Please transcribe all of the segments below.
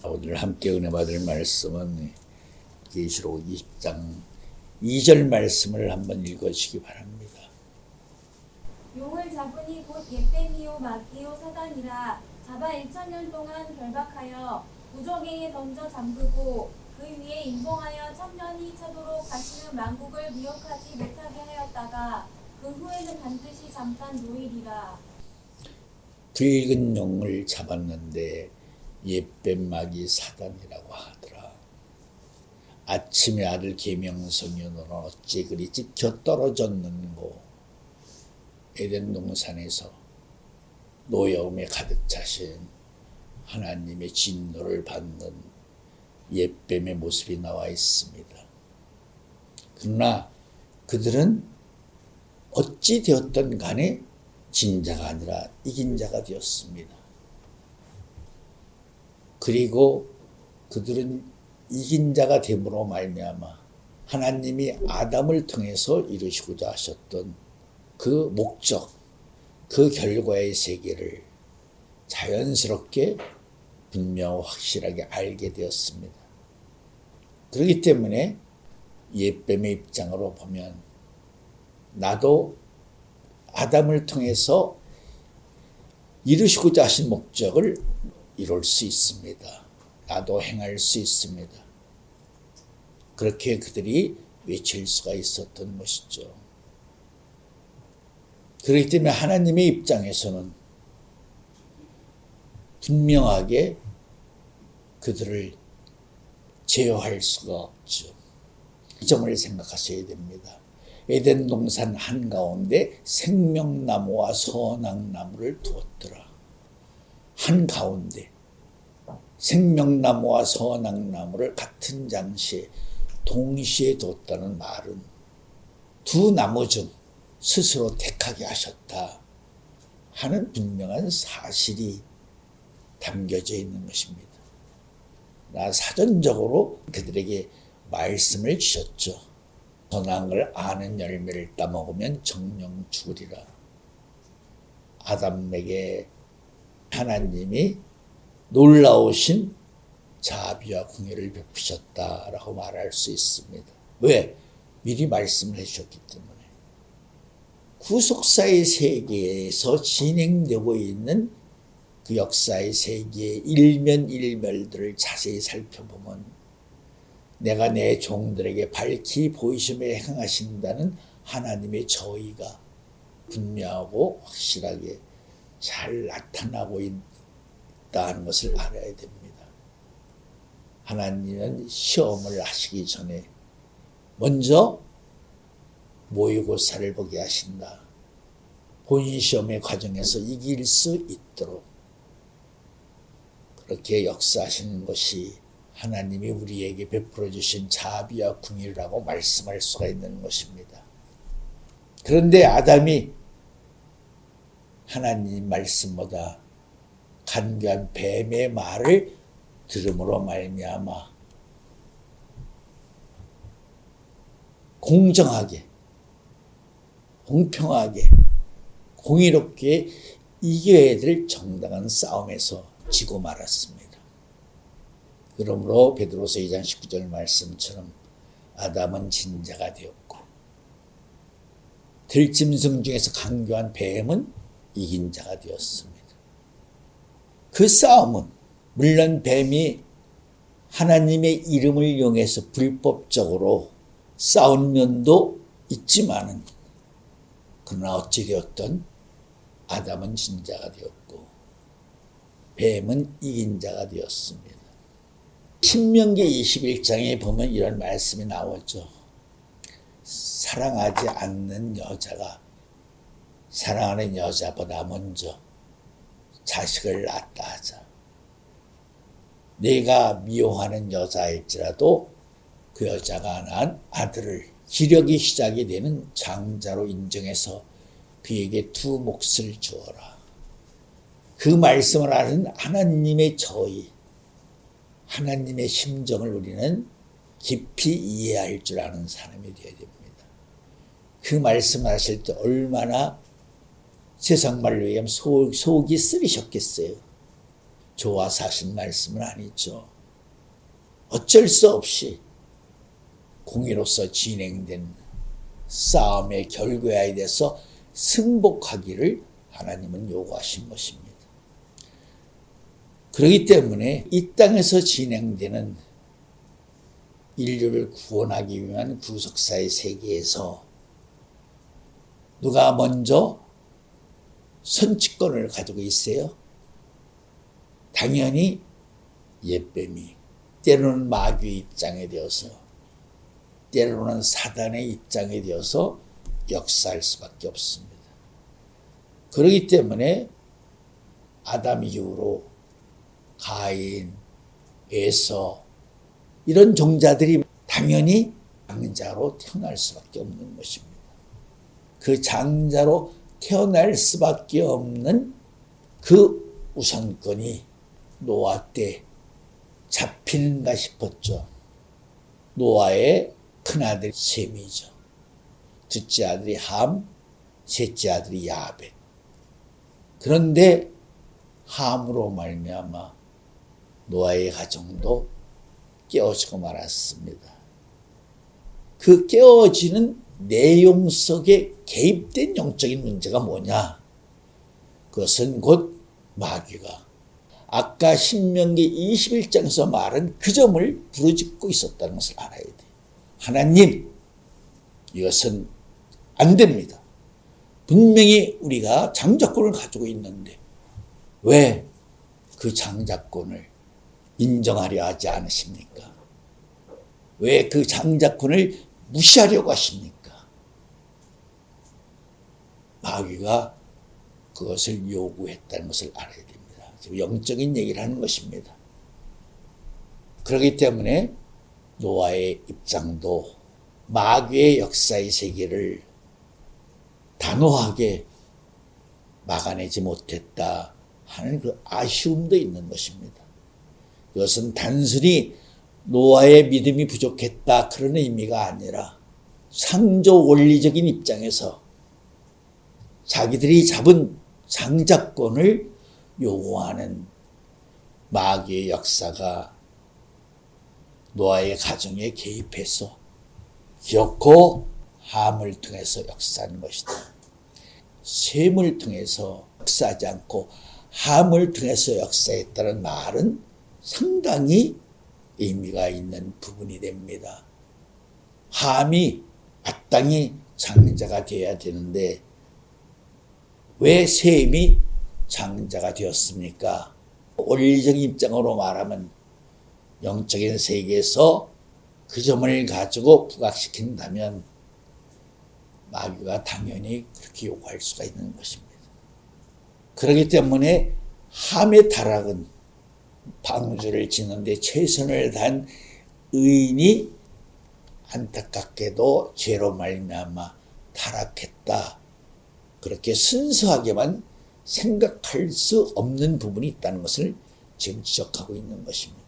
오늘 함께 은혜 받을 말씀은 계시록 20장 2절 말씀을 한번 읽어주시기 바랍니다. 용을 잡으니 곧 옙뱀이요 마귀요 사단이라 잡아 1000년 동안 결박하여 무저갱에 던져 잠그고 그 위에 인봉하여 천년이 차도록 다시는 만국을 미혹하지 못하게 하였다가 그 후에는 반드시 잠깐 놓이리라. 붉은 용을 잡았는데 옙뱀 마귀 사단이라고 하더라. 아침에 아들 계명성이 너는 어찌 그리 찍혀 떨어졌는고. 에덴 동산에서 노여움에 가득 차신 하나님의 진노를 받는 옙뱀의 모습이 나와 있습니다. 그러나 그들은 어찌 되었던 간에 진 자가 아니라 이긴 자가 되었습니다. 그리고 그들은 이긴 자가 됨으로 말미암아 하나님이 아담을 통해서 이루시고자 하셨던 그 목적, 그 결과의 세계를 자연스럽게 분명 확실하게 알게 되었습니다. 그렇기 때문에 옙뱀의 입장으로 보면 나도 아담을 통해서 이루시고자 하신 목적을 이룰 수 있습니다. 나도 행할 수 있습니다. 그렇게 그들이 외칠 수가 있었던 것이죠. 그렇기 때문에 하나님의 입장에서는 분명하게 그들을 제어할 수가 없죠. 이 점을 생각하셔야 됩니다. 에덴 동산 한가운데 생명나무와 선악나무를 두었더라. 한가운데 생명나무와 선악나무를 같은 장시에 동시에 뒀다는 말은 두 나무 중 스스로 택하게 하셨다 하는 분명한 사실이 담겨져 있는 것입니다. 사전적으로 그들에게 말씀을 주셨죠. 선악을 걸 아는 열매를 따먹으면 정령 죽으리라. 아담에게 하나님이 놀라우신 자비와 긍휼을 베푸셨다라고 말할 수 있습니다. 왜? 미리 말씀을 해주셨기 때문에. 구속사의 세계에서 진행되고 있는 그 역사의 세계의 일면일멸들을 자세히 살펴보면 내가 내 종들에게 밝히 보이심에 행하신다는 하나님의 저의가 분명하고 확실하게 잘 나타나고 있다는 것을 알아야 됩니다. 하나님은 시험을 하시기 전에 먼저 모의고사를 보게 하신다. 본인 시험의 과정에서 이길 수 있도록 그렇게 역사하시는 것이 하나님이 우리에게 베풀어 주신 자비와 긍휼이라고 말씀할 수가 있는 것입니다. 그런데 아담이 하나님 말씀보다 간교한 뱀의 말을 들음으로 말미암아 공정하게, 공평하게, 공의롭게 이겨야 될 정당한 싸움에서 지고 말았습니다. 그러므로 베드로서 2장 19절 말씀처럼 아담은 진자가 되었고 들짐승 중에서 강교한 뱀은 이긴 자가 되었습니다. 그 싸움은 물론 뱀이 하나님의 이름을 이용해서 불법적으로 싸운 면도 있지만은 그러나 어찌 되었든 아담은 진자가 되었고 뱀은 이긴 자가 되었습니다. 신명기 21장에 보면 이런 말씀이 나오죠. 사랑하지 않는 여자가 사랑하는 여자보다 먼저 자식을 낳았다 하자. 내가 미워하는 여자일지라도 그 여자가 낳은 아들을 기력이 시작이 되는 장자로 인정해서 그에게 두 몫을 주어라. 그 말씀을 아는 하나님의 저의, 하나님의 심정을 우리는 깊이 이해할 줄 아는 사람이 되어야 됩니다. 그 말씀을 하실 때 얼마나 세상 말로 얘기하면 속이 쓰리셨겠어요. 좋아서 하신 말씀은 아니죠. 어쩔 수 없이 공의로서 진행된 싸움의 결과에 대해서 승복하기를 하나님은 요구하신 것입니다. 그렇기 때문에 이 땅에서 진행되는 인류를 구원하기 위한 구속사의 세계에서 누가 먼저 선취권을 가지고 있어요? 당연히 옛뱀이, 때로는 마귀의 입장에 되어서, 때로는 사단의 입장에 되어서 역사할 수밖에 없습니다. 그렇기 때문에 아담 이후로 가인, 에서 이런 종자들이 당연히 장자로 태어날 수밖에 없는 것입니다. 그 장자로 태어날 수밖에 없는 그 우선권이 노아 때 잡히는가 싶었죠. 노아의 큰아들 셈이죠. 둘째 아들이 함, 셋째 아들이 야벳. 그런데 함으로 말미암아 노아의 가정도 깨어지고 말았습니다. 그 깨어지는 내용 속에 개입된 영적인 문제가 뭐냐? 그것은 곧 마귀가 아까 신명기 21장에서 말한 그 점을 부르짖고 있었다는 것을 알아야 돼요. 하나님, 이것은 안 됩니다. 분명히 우리가 장자권을 가지고 있는데 왜 그 장자권을 인정하려 하지 않으십니까? 왜 그 장자권을 무시하려고 하십니까? 마귀가 그것을 요구했다는 것을 알아야 됩니다. 지금 영적인 얘기를 하는 것입니다. 그렇기 때문에 노아의 입장도 마귀의 역사의 세계를 단호하게 막아내지 못했다 하는 그 아쉬움도 있는 것입니다. 이것은 단순히 노아의 믿음이 부족했다 그런 의미가 아니라 창조 원리적인 입장에서 자기들이 잡은 장자권을 요구하는 마귀의 역사가 노아의 가정에 개입해서 기어코 함을 통해서 역사하는 것이다. 셈을 통해서 역사하지 않고 함을 통해서 역사했다는 말은 상당히 의미가 있는 부분이 됩니다. 함이 마땅히 장자가 되어야 되는데 왜 셈이 장자가 되었습니까? 원리적인 입장으로 말하면 영적인 세계에서 그 점을 가지고 부각시킨다면 마귀가 당연히 그렇게 요구할 수가 있는 것입니다. 그렇기 때문에 함의 타락은 방주를 짓는데 최선을 다한 의인이 안타깝게도 죄로 말미암아 타락했다. 그렇게 순수하게만 생각할 수 없는 부분이 있다는 것을 지금 지적하고 있는 것입니다.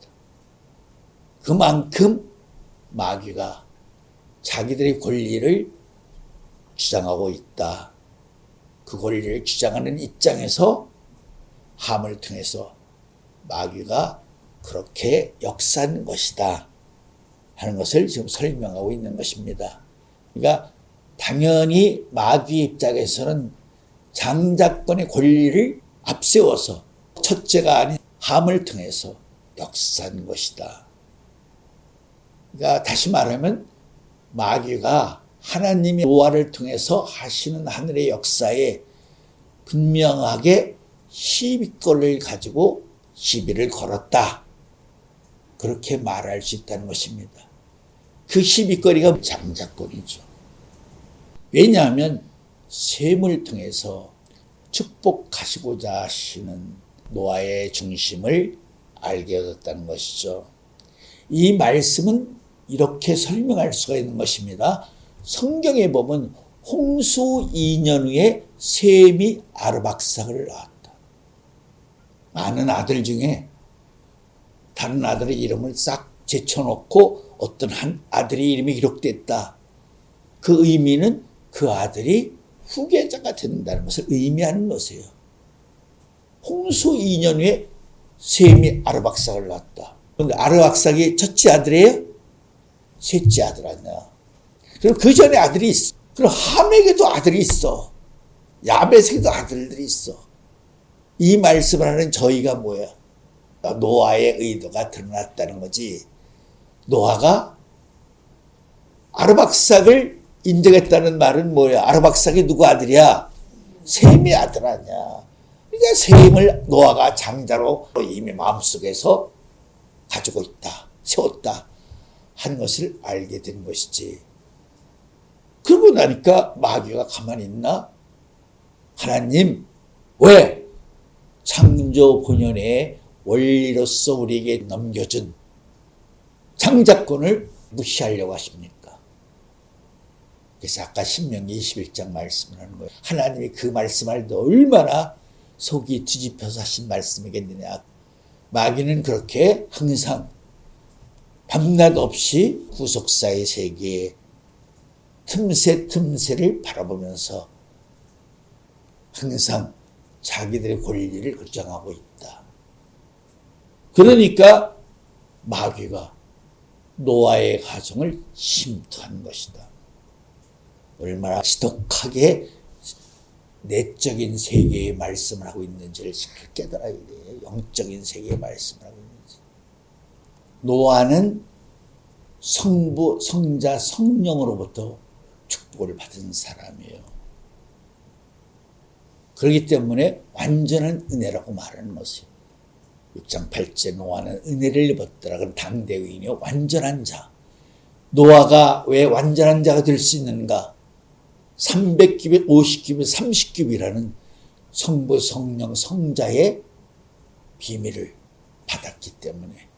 그만큼 마귀가 자기들의 권리를 주장하고 있다. 그 권리를 주장하는 입장에서 함을 통해서 마귀가 그렇게 역사한 것이다 하는 것을 지금 설명하고 있는 것입니다. 그러니까 당연히 마귀 입장에서는 장자권의 권리를 앞세워서 첫째가 아닌 함을 통해서 역사한 것이다. 그러니까 다시 말하면 마귀가 하나님이 노아를 통해서 하시는 하늘의 역사에 분명하게 시비권을 가지고 시비를 걸었다. 그렇게 말할 수 있다는 것입니다. 그 시비거리가 장자권이죠. 왜냐하면 셈을 통해서 축복하시고자 하시는 노아의 중심을 알게 얻었다는 것이죠. 이 말씀은 이렇게 설명할 수가 있는 것입니다. 성경에 보면 홍수 2년 후에 셈이 아르박삭을 낳았다. 많은 아들 중에 다른 아들의 이름을 싹 제쳐놓고 어떤 한 아들의 이름이 기록됐다. 그 의미는 그 아들이 후계자가 된다는 것을 의미하는 것이에요. 홍수 2년 후에 셈이 아르박삭을 낳았다. 근데 아르박삭이 첫째 아들이에요? 셋째 아들 아니야. 그리고 그 전에 아들이 있어. 그리고 함에게도 아들이 있어. 야벳에게도 아들들이 있어. 이 말씀을 하는 저희가 뭐야? 노아의 의도가 드러났다는 거지. 노아가 아르박삭을 인정했다는 말은 뭐야? 아르박삭이 누구 아들이야? 셈의 아들 아니야. 그러니까 셈을 노아가 장자로 이미 마음속에서 가지고 있다, 세웠다 하는 것을 알게 된 것이지. 그러고 나니까 마귀가 가만히 있나? 하나님, 왜 창조 본연의 원리로서 우리에게 넘겨준 장자권을 무시하려고 하십니까? 그래서 아까 신명기 21장 말씀을 하는 거예요. 하나님이 그 말씀을 얼마나 속이 뒤집혀서 하신 말씀이겠느냐. 마귀는 그렇게 항상 밤낮 없이 구속사의 세계에 틈새를 바라보면서 항상 자기들의 권리를 결정하고 있다. 그러니까 마귀가 노아의 가정을 침투한 것이다. 얼마나 지독하게 내적인 세계의 말씀을 하고 있는지를 잘 깨달아야 돼. 영적인 세계의 말씀을 하고 있는지. 노아는 성부, 성자, 성령으로부터 축복을 받은 사람이에요. 그렇기 때문에 완전한 은혜라고 말하는 것이에요. 6장 8절 노아는 은혜를 입었더라. 그럼 당대의인이 완전한 자. 노아가 왜 완전한 자가 될 수 있는가? 300규빗, 50규빗, 30규빗이라는 성부, 성령, 성자의 비밀을 받았기 때문에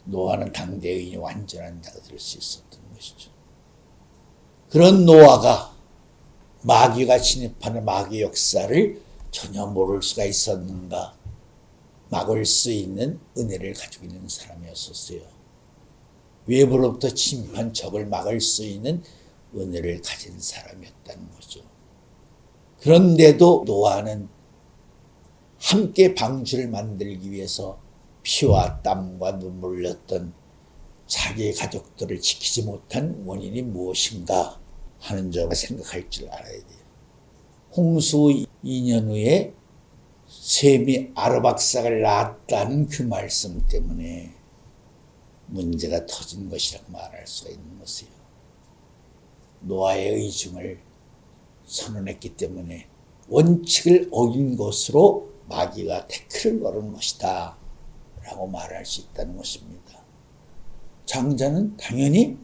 노아는 당대의인이 완전한 자가 될 수 있었던 것이죠. 그런 노아가 마귀가 진입하는 마귀 역사를 전혀 모를 수가 있었는가? 막을 수 있는 은혜를 가지고 있는 사람이었었어요. 외부로부터 침입한 적을 막을 수 있는 은혜를 가진 사람이었다는 거죠. 그런데도 노아는 함께 방주를 만들기 위해서 피와 땀과 눈물을 흘렸던 자기의 가족들을 지키지 못한 원인이 무엇인가 하는 점을 생각할 줄 알아야 돼요. 홍수 2년 후에 셈이 아르박삭을 낳았다는 그 말씀 때문에 문제가 터진 것이라고 말할 수가 있는 것이에요. 노아의 의중을 선언했기 때문에 원칙을 어긴 것으로 마귀가 태클을 걸은 것이다 라고 말할 수 있다는 것입니다. 장자는 당연히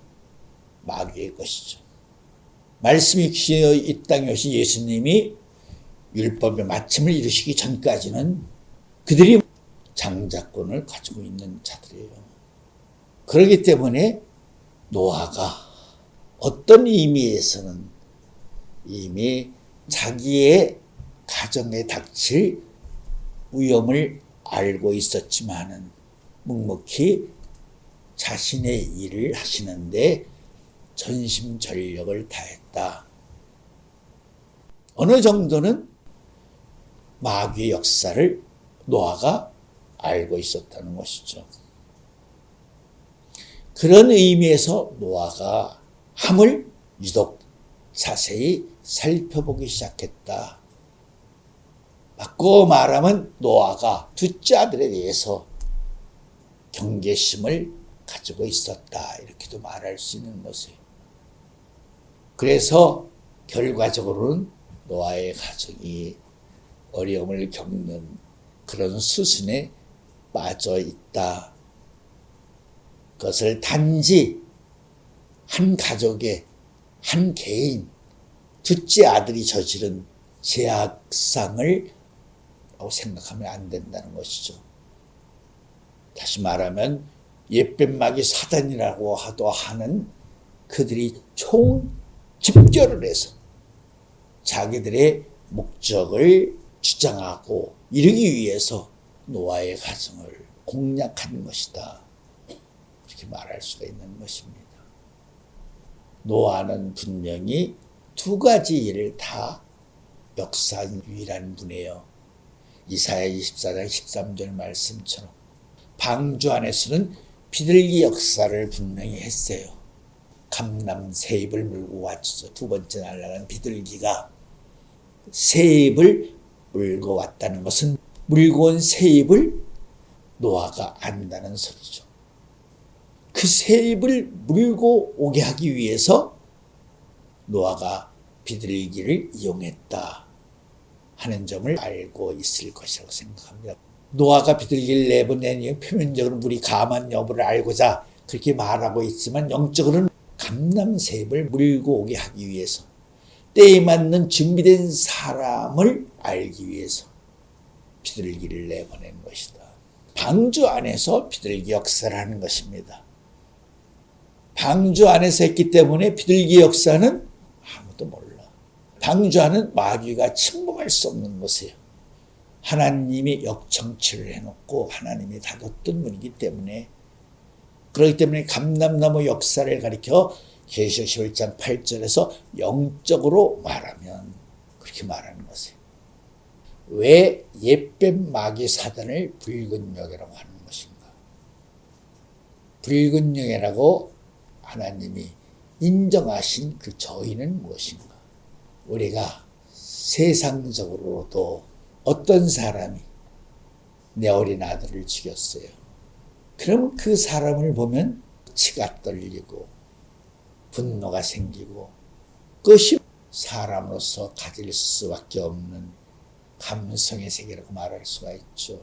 마귀의 것이죠. 말씀이 이 땅에 오신 예수님이 율법의 마침을 이루시기 전까지는 그들이 장자권을 가지고 있는 자들이에요. 그렇기 때문에 노아가 어떤 의미에서는 이미 자기의 가정에 닥칠 위험을 알고 있었지만은 묵묵히 자신의 일을 하시는데 전심전력을 다했다. 어느 정도는 마귀의 역사를 노아가 알고 있었다는 것이죠. 그런 의미에서 노아가 함을 유독 자세히 살펴보기 시작했다. 바꿔 말하면 노아가 둘째 아들에 대해서 경계심을 가지고 있었다. 이렇게도 말할 수 있는 것이에요. 그래서 결과적으로는 노아의 가정이 어려움을 겪는 그런 수순에 빠져 있다. 그것을 단지 한 가족의 한 개인 둘째 아들이 저지른 제약상을 생각하면 안 된다는 것이죠. 다시 말하면 옛뱀막이 사단이라고 하는 그들이 총 집결을 해서 자기들의 목적을 주장하고 이루기 위해서 노아의 가정을 공략한 것이다. 이렇게 말할 수가 있는 것입니다. 노아는 분명히 두 가지 일을 다 역사한 유일한 분이에요. 이사야 24장 13절 말씀처럼 방주 안에서는 비둘기 역사를 분명히 했어요. 감남 세입을 물고 왔죠. 두 번째 날아간 비둘기가 세입을 물고 왔다는 것은 물고 온 세입을 노아가 안다는 소리죠. 그 세입을 물고 오게 하기 위해서 노아가 비둘기를 이용했다 하는 점을 알고 있을 것이라고 생각합니다. 노아가 비둘기를 내보낸 이유 표면적으로 물이 감한 여부를 알고자 그렇게 말하고 있지만 영적으로는 감남세입을 물고 오게 하기 위해서 때에 맞는 준비된 사람을 알기 위해서 비둘기를 내보낸 것이다. 방주 안에서 비둘기 역사를 하는 것입니다. 방주 안에서 했기 때문에 비둘기 역사는 아무도 몰라. 방주 안은 마귀가 침범할 수 없는 곳이에요. 하나님이 역청치를 해놓고 하나님이 닫았던 문이기 때문에, 그렇기 때문에 감람나무 역사를 가리켜 계시록 11장 8절에서 영적으로 말하면 그렇게 말하는 것이에요. 왜 옛뱀 마귀 사단을 붉은 영이라고 하는 것인가? 붉은 영이라고 하나님이 인정하신 그 저희는 무엇인가? 우리가 세상적으로도 어떤 사람이 내 어린 아들을 죽였어요. 그럼 그 사람을 보면 치가 떨리고 분노가 생기고 그것이 사람으로서 가질 수밖에 없는 감성의 세계라고 말할 수가 있죠.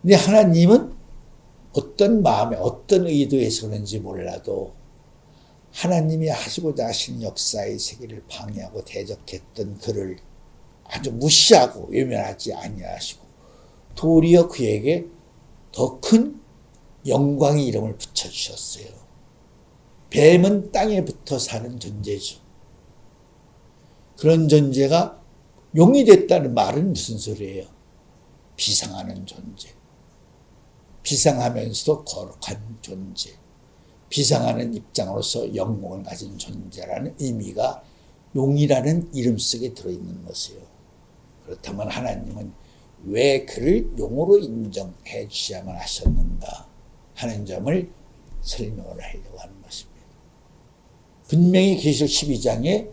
근데 하나님은 어떤 마음에 어떤 의도에서 그런지 몰라도 하나님이 하시고자 하신 역사의 세계를 방해하고 대적했던 그를 아주 무시하고 외면하지 아니하시고 도리어 그에게 더 큰 영광의 이름을 붙여주셨어요. 뱀은 땅에 붙어 사는 존재죠. 그런 존재가 용이 됐다는 말은 무슨 소리예요? 비상하는 존재. 비상하면서도 거룩한 존재. 비상하는 입장으로서 영광을 가진 존재라는 의미가 용이라는 이름 속에 들어있는 것이에요. 그렇다면 하나님은 왜 그를 용으로 인정해 주셔야만 하셨는가 하는 점을 설명을 하려고 하는 것입니다. 분명히 계시록 12장에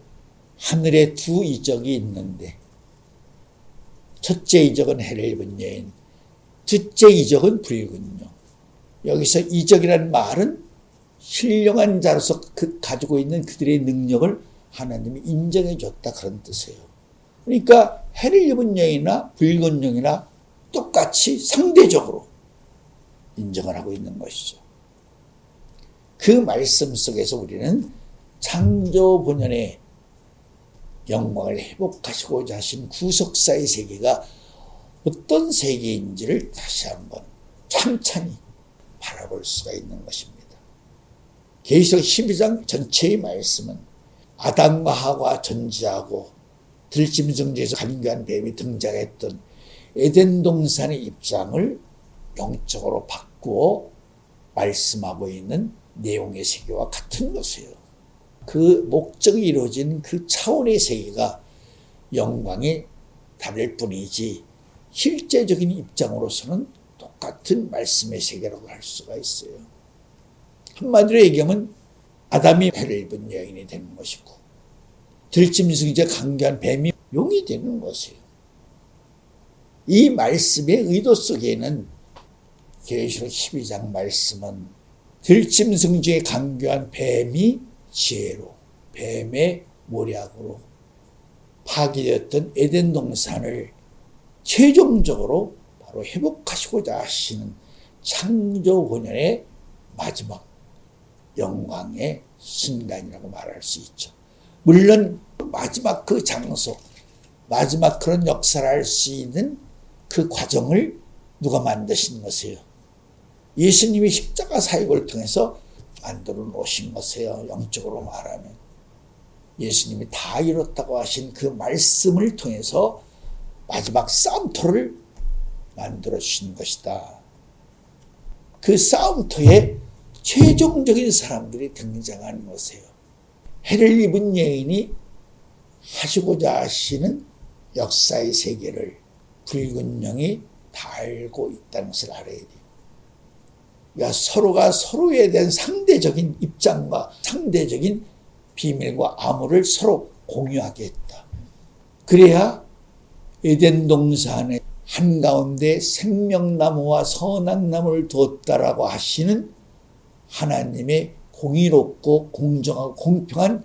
하늘에 두 이적이 있는데 첫째 이적은 해를 입은 여인, 둘째 이적은 붉은 영. 여기서 이적이라는 말은 신령한 자로서 가지고 있는 그들의 능력을 하나님이 인정해 줬다 그런 뜻이에요. 그러니까 해를 입은 영이나 붉은 영이나 똑같이 상대적으로 인정을 하고 있는 것이죠. 그 말씀 속에서 우리는 창조 본연의 영광을 회복하시고자 하신 구속사의 세계가 어떤 세계인지를 다시 한번 찬찬히 바라볼 수가 있는 것입니다. 계시록 12장 전체의 말씀은 아담과 하와 존재하고 들짐승에서 간교한 뱀이 등장했던 에덴 동산의 입장을 영적으로 바꾸어 말씀하고 있는 내용의 세계와 같은 것이에요. 그 목적이 이루어진 그 차원의 세계가 영광이 다를 뿐이지 실제적인 입장으로서는 똑같은 말씀의 세계라고 할 수가 있어요. 한마디로 얘기하면 아담이 해를 입은 여인이 되는 것이고 들짐승이 이제 강교한 뱀이 용이 되는 것이에요. 이 말씀의 의도 속에는 계시록 12장 말씀은 들짐승 중에 강교한 뱀이 지혜로 뱀의 모략으로 파괴되었던 에덴 동산을 최종적으로 바로 회복하시고자 하시는 창조 본연의 마지막 영광의 순간이라고 말할 수 있죠. 물론 마지막 그 장소, 마지막 그런 역사를 할 수 있는 그 과정을 누가 만드신 것이에요? 예수님이 십자가 사역을 통해서 만들어 놓으신 것이에요. 영적으로 말하면 예수님이 다 이뤘다고 하신 그 말씀을 통해서 마지막 싸움터를 만들어 주신 것이다. 그 싸움터에 최종적인 사람들이 등장하는 것이에요. 해를 입은 여인이 하시고자 하시는 역사의 세계를 붉은 영이 다 알고 있다는 것을 알아야 돼요. 그러니까 서로가 서로에 대한 상대적인 입장과 상대적인 비밀과 암호를 서로 공유하게 했다. 그래야 에덴 동산의 한가운데 생명나무와 선한 나무를 두었다라고 하시는 하나님의 공의롭고 공정하고 공평한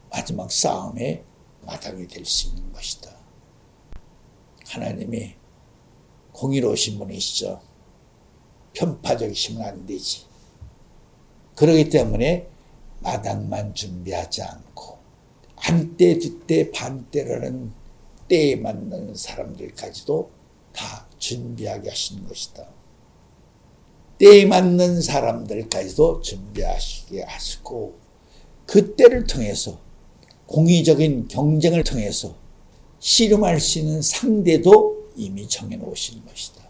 마지막 싸움의 마당이 될 수 있는 것이다. 하나님이 공의로우신 분이시죠. 편파적이시면 안 되지. 그렇기 때문에 마당만 준비하지 않고 한때 두때 반때라는 때에 맞는 사람들까지도 다 준비하게 하시는 것이다. 때에 맞는 사람들까지도 준비하시게 하시고 그 때를 통해서 공의적인 경쟁을 통해서 씨름할 수 있는 상대도 이미 정해놓으신 것이다.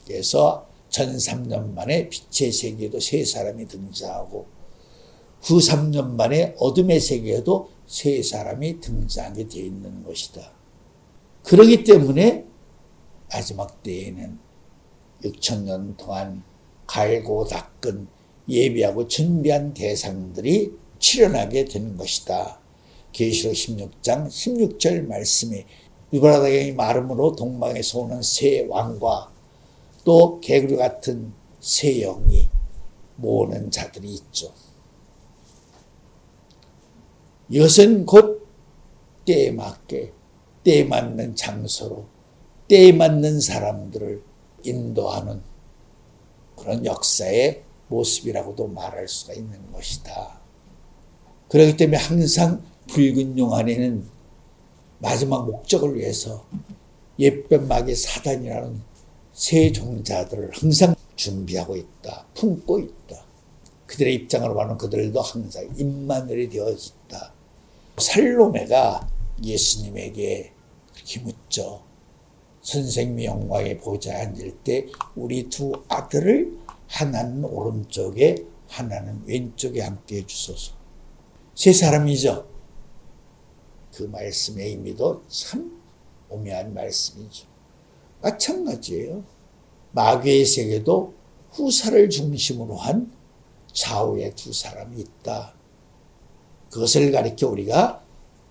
그래서 전 3년 만에 빛의 세계에도 세 사람이 등장하고 후 3년 만에 어둠의 세계에도 세 사람이 등장하게 되어 있는 것이다. 그렇기 때문에 마지막 때에는 6,000년 동안 갈고 닦은 예비하고 준비한 대상들이 출현하게 되는 것이다. 계시록 16장 16절 말씀에 유브라다강이 마름으로 동방에서 오는 새 왕과 또 개구리 같은 새 영이 모으는 자들이 있죠. 이것은 곧 때에 맞게 때에 맞는 장소로 때에 맞는 사람들을 인도하는 그런 역사의 모습이라고도 말할 수가 있는 것이다. 그렇기 때문에 항상 붉은 용 안에는 마지막 목적을 위해서 옛뱀마귀 사단이라는 새 종자들을 항상 준비하고 있다. 품고 있다. 그들의 입장으로 봐는 그들도 항상 임마누엘이 되어 있다. 살로메가 예수님에게 그렇게 묻죠. 선생님의 영광의 보좌에 앉을 때 우리 두 아들을 하나는 오른쪽에 하나는 왼쪽에 앉게 해주소서. 세 사람이죠. 그 말씀의 의미도 참 오묘한 말씀이죠. 마찬가지예요. 마귀의 세계도 후사를 중심으로 한 좌우의 두 사람이 있다. 그것을 가리켜 우리가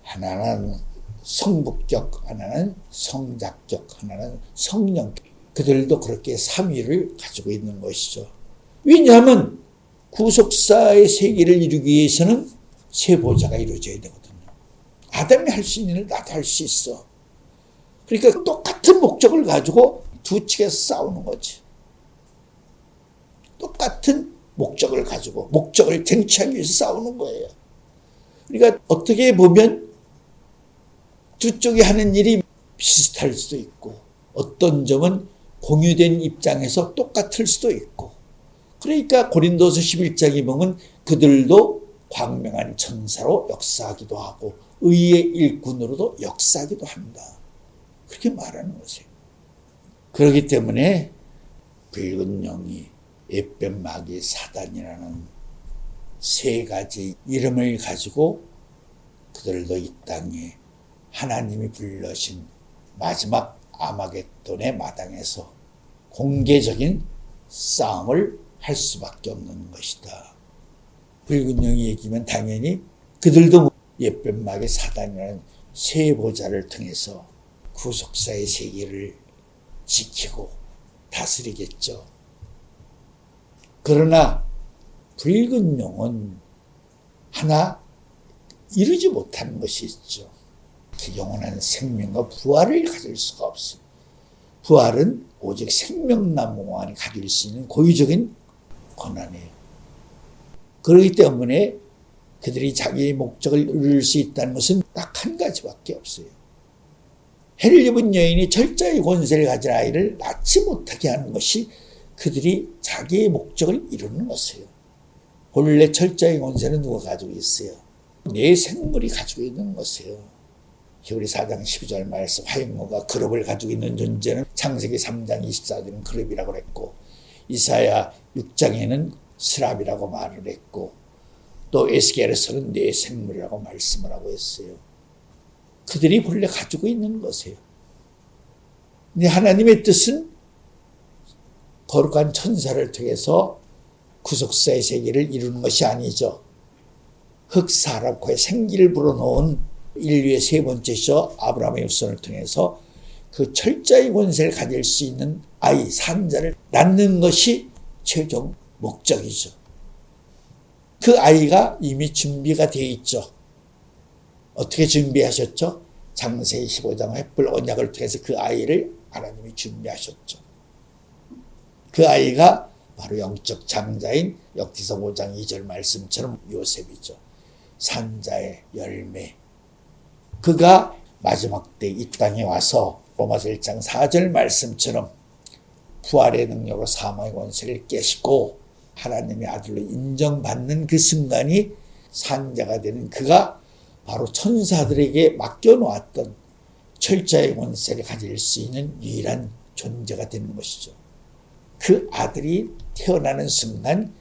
하나는 성부격, 하나는 성자격, 하나는 성령격. 그들도 그렇게 삼위를 가지고 있는 것이죠. 왜냐하면 구속사의 세계를 이루기 위해서는 세 보좌가 이루어져야 되거든요. 아담이 할 수 있는 일 나도 할 수 있어. 그러니까 똑같은 목적을 가지고 두 측에서 싸우는 거지. 똑같은 목적을 가지고 목적을 쟁취하기 위해서 싸우는 거예요. 그러니까 어떻게 보면 두 쪽이 하는 일이 비슷할 수도 있고 어떤 점은 공유된 입장에서 똑같을 수도 있고 그러니까 고린도서 11장에 보면 그들도 광명한 천사로 역사하기도 하고 의의 일꾼으로도 역사하기도 한다. 그렇게 말하는 것이에요. 그렇기 때문에 붉은 영이 옛뱀마귀 사단이라는 세 가지 이름을 가지고 그들도 이 땅에 하나님이 불러신 마지막 아마겟돈의 마당에서 공개적인 싸움을 할 수밖에 없는 것이다. 붉은 영이 얘기면 당연히 그들도 옛뱀마귀 사단이라는 세 보좌를 통해서 구속사의 세계를 지키고 다스리겠죠. 그러나 붉은 용은 하나 이루지 못하는 것이 있죠. 그 영원한 생명과 부활을 가질 수가 없어요. 부활은 오직 생명나무만이 가질 수 있는 고유적인 권한이에요. 그렇기 때문에 그들이 자기의 목적을 이룰 수 있다는 것은 딱 한 가지밖에 없어요. 해를 입은 여인이 철저히 권세를 가진 아이를 낳지 못하게 하는 것이 그들이 자기의 목적을 이루는 것이에요. 본래 철저히 권세는 누가 가지고 있어요? 내 생물이 가지고 있는 것이에요. 히브리 4장 12절 말씀 화용모가 그룹을 가지고 있는 존재는 창세기 3장 24절은 그룹이라고 했고 이사야 6장에는 스랍이라고 말을 했고 또 에스겔에서는 내 생물이라고 말씀을 하고 했어요. 그들이 본래 가지고 있는 것이에요. 근데 하나님의 뜻은 거룩한 천사를 통해서 구속사의 세계를 이루는 것이 아니죠. 흑사람 코에 생기를 불어넣은 인류의 세 번째죠. 아브라함의 후손을 통해서 그 철저히 권세를 가질 수 있는 아이, 산자를 낳는 것이 최종 목적이죠. 그 아이가 이미 준비가 되어 있죠. 어떻게 준비하셨죠? 창세기 15장 횃불 언약을 통해서 그 아이를 하나님이 준비하셨죠. 그 아이가 바로 영적 장자인 역지서 5장 2절 말씀처럼 요셉이죠. 산자의 열매. 그가 마지막 때 이 땅에 와서 로마서 1장 4절 말씀처럼 부활의 능력으로 사망의 권세를 깨시고 하나님의 아들로 인정받는 그 순간이 산자가 되는 그가 바로 천사들에게 맡겨놓았던 철자의 권세를 가질 수 있는 유일한 존재가 되는 것이죠. 그 아들이 태어나는 순간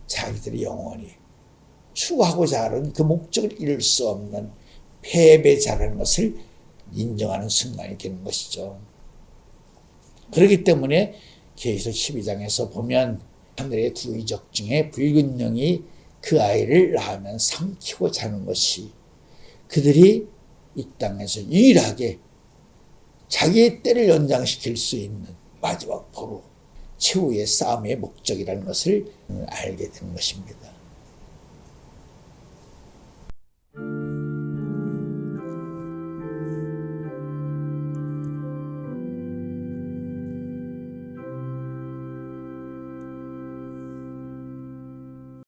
자기들이 영원히 추구하고자 하는 그 목적을 이룰 수 없는 패배자라는 것을 인정하는 순간이 되는 것이죠. 그렇기 때문에 계시록 12장에서 보면 하늘의 두 이적 중에 붉은 영이 그 아이를 낳으면 삼키고 자는 것이 그들이 이 땅에서 유일하게 자기의 때를 연장시킬 수 있는 마지막 포로 최후의 싸움의 목적이라는 것을 알게 되는 것입니다.